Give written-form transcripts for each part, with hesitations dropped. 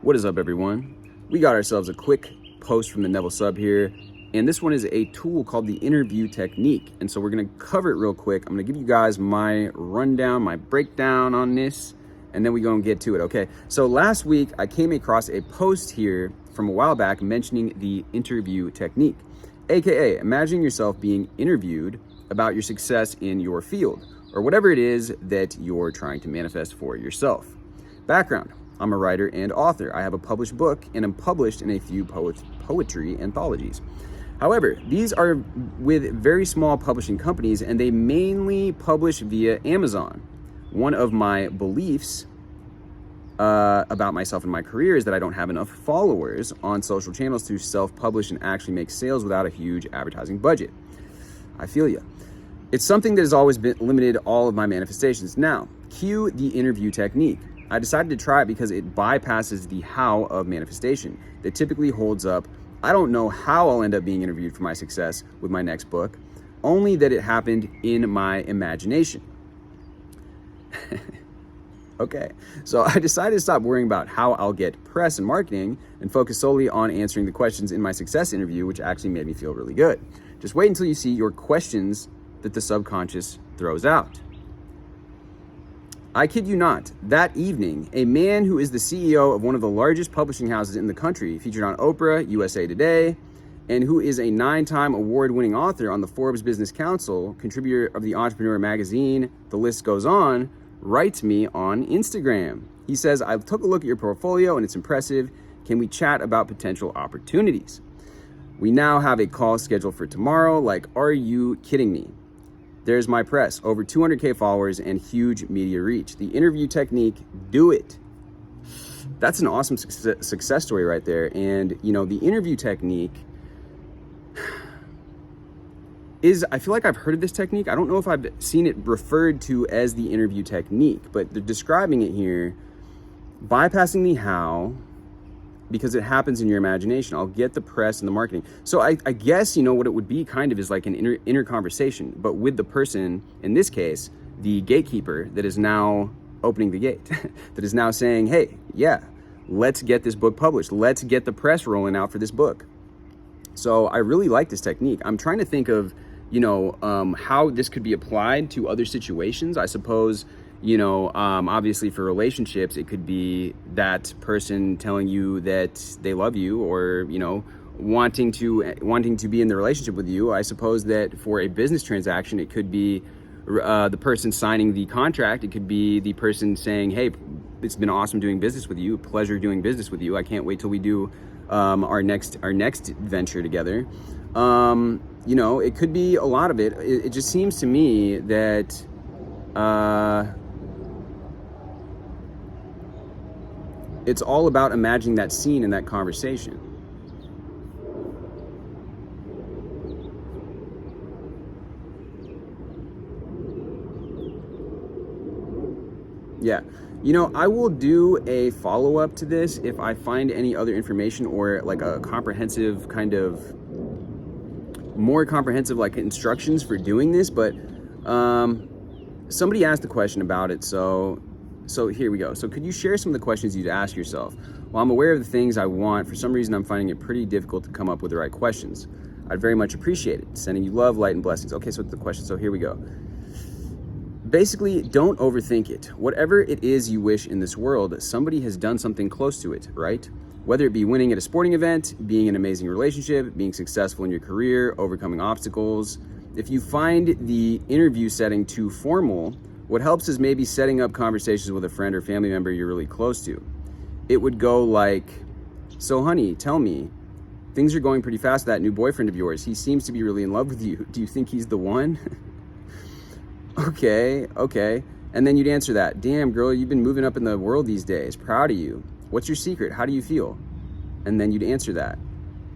What is up, everyone? We got ourselves a quick post from the Neville Sub here, and this one is a tool called the interview technique. And so we're going to cover it real quick. I'm going to give you guys my rundown, my breakdown on this, and then we're going to get to it, okay? So last week, I came across a post here from a while back mentioning the interview technique, aka imagining yourself being interviewed about your success in your field, or whatever it is that you're trying to manifest for yourself. Background: I'm a writer and author. I have a published book and am published in a few poetry anthologies. However, these are with very small publishing companies and they mainly publish via Amazon. One of my beliefs about myself and my career is that I don't have enough followers on social channels to self-publish and actually make sales without a huge advertising budget. I feel you. It's something that has always been limited all of my manifestations. Now, cue the interview technique. I decided to try it because it bypasses the how of manifestation that typically holds up, I don't know how I'll end up being interviewed for my success with my next book, only that it happened in my imagination. Okay, so I decided to stop worrying about how I'll get press and marketing and focus solely on answering the questions in my success interview, which actually made me feel really good. Just wait until you see your questions that the subconscious throws out. I kid you not, that evening, a man who is the CEO of one of the largest publishing houses in the country, featured on Oprah, USA Today, and who is a 9-time award-winning author on the Forbes Business Council, contributor of the Entrepreneur magazine, the list goes on, writes me on Instagram. He says, "I took a look at your portfolio and it's impressive. Can we chat about potential opportunities? We now have a call scheduled for tomorrow. Like, are you kidding me? There's my press, over 200K followers and huge media reach. The interview technique, do it." That's an awesome success story right there. And, you know, the interview technique is, I feel like I've heard of this technique. I don't know if I've seen it referred to as the interview technique, but they're describing it here, bypassing the how, because it happens in your imagination. I'll get the press and the marketing. So I guess, you know, what it would be kind of is like an inner conversation, but with the person, in this case, the gatekeeper that is now opening the gate, that is now saying, hey, yeah, let's get this book published. Let's get the press rolling out for this book. So I really like this technique. I'm trying to think of, you know, how this could be applied to other situations. I suppose, you know, obviously for relationships, it could be that person telling you that they love you, or, you know, wanting to be in the relationship with you. I suppose that for a business transaction, it could be the person signing the contract. It could be the person saying, hey, it's been awesome doing business with you. Pleasure doing business with you. I can't wait till we do our next venture together. You know, it could be a lot of it. It just seems to me that it's all about imagining that scene in that conversation. Yeah. You know, I will do a follow-up to this if I find any other information, or like a comprehensive kind of, more comprehensive like instructions for doing this. But somebody asked a question about it, so here we go. So could you share some of the questions you'd ask yourself? Well, I'm aware of the things I want. For some reason, I'm finding it pretty difficult to come up with the right questions. I'd very much appreciate it. Sending you love, light, and blessings. Okay, so it's the question. So here we go. Basically, don't overthink it. Whatever it is you wish in this world, somebody has done something close to it, right? Whether it be winning at a sporting event, being in an amazing relationship, being successful in your career, overcoming obstacles. If you find the interview setting too formal, what helps is maybe setting up conversations with a friend or family member you're really close to. It would go like, so honey, tell me, things are going pretty fast with that new boyfriend of yours. He seems to be really in love with you. Do you think he's the one? Okay. And then you'd answer that, damn girl, you've been moving up in the world these days. Proud of you. What's your secret? How do you feel? And then you'd answer that.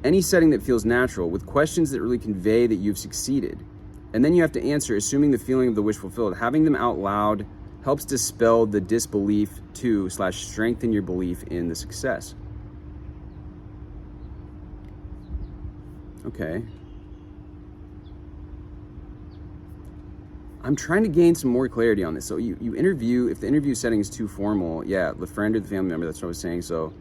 Any setting that feels natural, with questions that really convey that you've succeeded. And then you have to answer, assuming the feeling of the wish fulfilled. Having them out loud helps dispel the disbelief too, / strengthen your belief in the success. Okay. I'm trying to gain some more clarity on this. So you interview, if the interview setting is too formal, yeah, the friend or the family member, that's what I was saying. So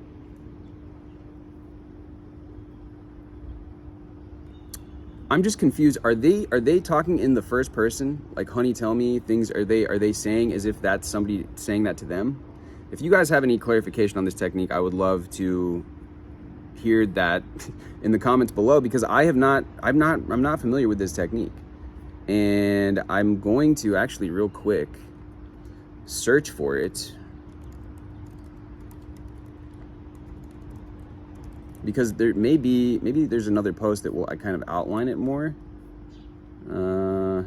I'm just confused. Are they talking in the first person? Like, honey, tell me things. Are they saying as if that's somebody saying that to them? If you guys have any clarification on this technique, I would love to hear that in the comments below, because I'm not familiar with this technique. And I'm going to actually real quick search for it, because there maybe there's another post that will I kind of outline it more. No,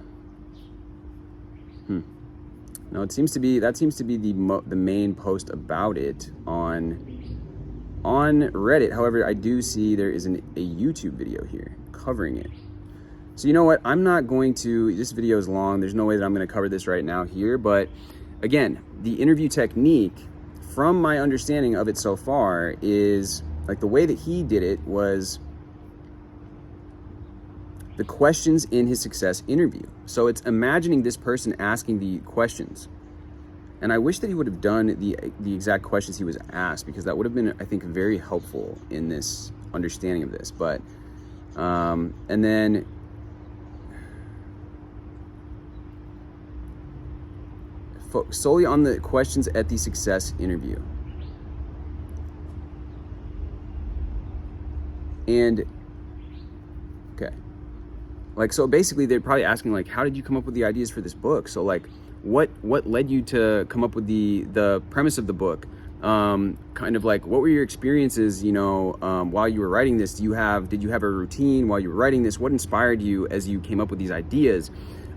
that seems to be the main post about it on Reddit. However, I do see there is a YouTube video here covering it. So you know what? I'm not going to. This video is long. There's no way that I'm going to cover this right now here. But again, the interview technique, from my understanding of it so far, is like the way that he did it was the questions in his success interview. So it's imagining this person asking the questions. And I wish that he would have done the exact questions he was asked, because that would have been, I think, very helpful in this understanding of this. But, and then solely on the questions at the success interview. And, okay. Like, so basically they're probably asking, like, how did you come up with the ideas for this book? So like, what led you to come up with the premise of the book? Kind of like, what were your experiences, you know, while you were writing this? Did you have a routine while you were writing this? What inspired you as you came up with these ideas?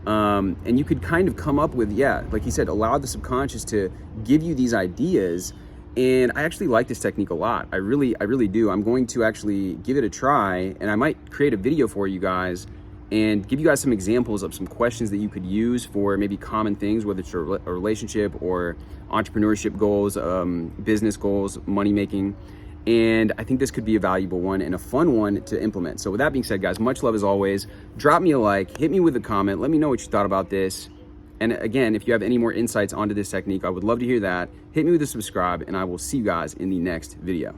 And you could kind of come up with, yeah, like he said, allow the subconscious to give you these ideas. And I actually like this technique a lot. I really do. I'm going to actually give it a try, and I might create a video for you guys and give you guys some examples of some questions that you could use for maybe common things, whether it's a relationship or entrepreneurship goals, business goals, money making. And I think this could be a valuable one and a fun one to implement. So with that being said, guys, much love as always. Drop me a like, hit me with a comment. Let me know what you thought about this. And again, if you have any more insights onto this technique, I would love to hear that. Hit me with a subscribe, and I will see you guys in the next video.